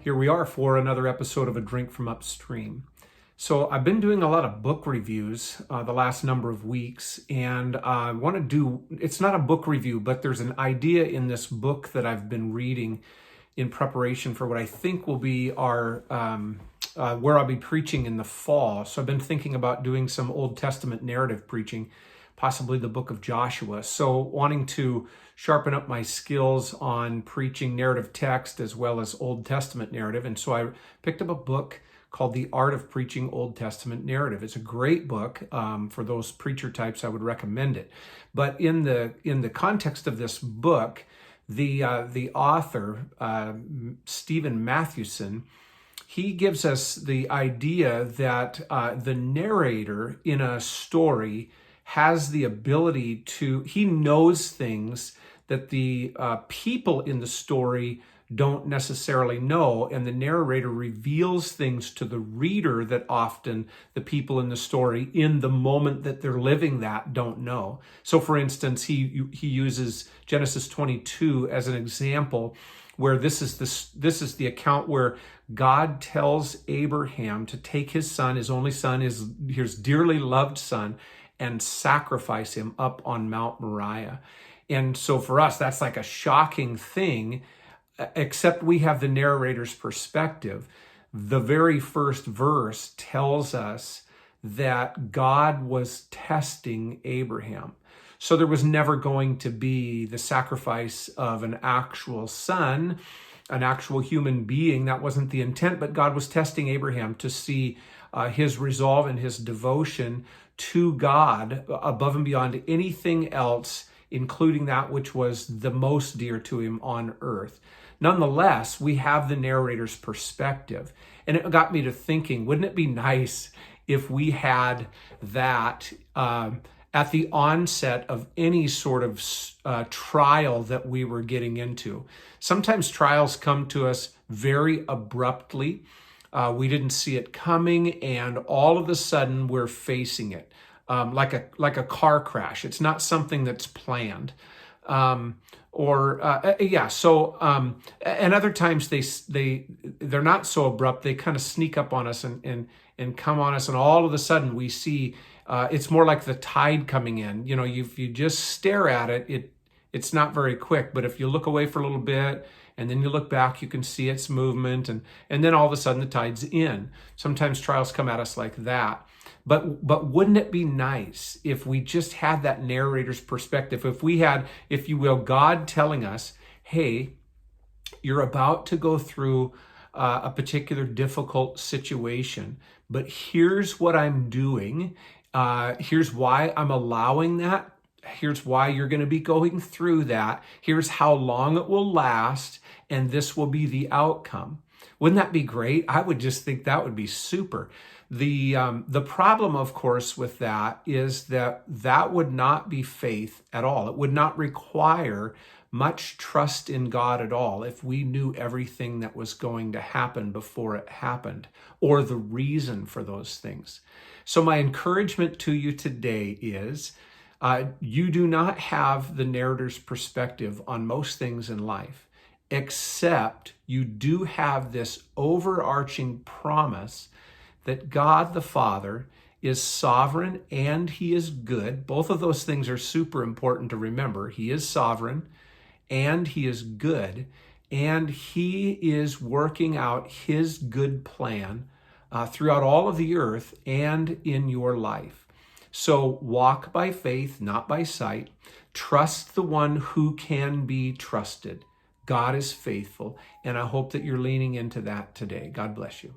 Here we are for another episode of A Drink from Upstream. So I've been doing a lot of book reviews the last number of weeks, and I want to do, it's not a book review, but there's an idea in this book that I've been reading in preparation for what I think will be our, where I'll be preaching in the fall. So I've been thinking about doing some Old Testament narrative preaching, possibly the book of Joshua. So wanting to sharpen up my skills on preaching narrative text as well as Old Testament narrative. And so I picked up a book called The Art of Preaching Old Testament Narrative. It's a great book for those preacher types. I would recommend it. But in the context of this book, the author, Stephen Mathewson, he gives us the idea that the narrator in a story has the ability to, he knows things that the people in the story don't necessarily know, and the narrator reveals things to the reader that often the people in the story in the moment that they're living that don't know. So for instance, he uses Genesis 22 as an example where this is the account where God tells Abraham to take his son, his only son, his dearly loved son, and sacrifice him up on Mount Moriah. And so for us, that's like a shocking thing, except we have the narrator's perspective. The very first verse tells us that God was testing Abraham. So there was never going to be the sacrifice of an actual son, an actual human being. That wasn't the intent, but God was testing Abraham to see his resolve and his devotion to God above and beyond anything else, including that which was the most dear to him on earth. Nonetheless, we have the narrator's perspective. And it got me to thinking, wouldn't it be nice if we had that at the onset of any sort of trial that we were getting into? Sometimes trials come to us very abruptly. We didn't see it coming, and all of a sudden we're facing it like a car crash. It's not something that's planned. And other times they're not so abrupt. They kind of sneak up on us and come on us, and all of a sudden we see it's more like the tide coming in. You know, if you just stare at it, it's not very quick. But if you look away for a little bit and then you look back, you can see its movement, and then all of a sudden the tide's in. Sometimes trials come at us like that. But wouldn't it be nice if we just had that narrator's perspective? If we had, if you will, God telling us, hey, you're about to go through a particular difficult situation, but here's what I'm doing. Here's why I'm allowing that. Here's why you're going to be going through that. Here's how long it will last, and this will be the outcome. Wouldn't that be great? I would just think that would be super. The problem, of course, with that is that would not be faith at all. It would not require much trust in God at all if we knew everything that was going to happen before it happened, or the reason for those things. So my encouragement to you today is you do not have the narrator's perspective on most things in life, except you do have this overarching promise that God the Father is sovereign and he is good. Both of those things are super important to remember. He is sovereign and he is good, and he is working out his good plan throughout all of the earth and in your life. So walk by faith, not by sight. Trust the one who can be trusted. God is faithful, and I hope that you're leaning into that today. God bless you.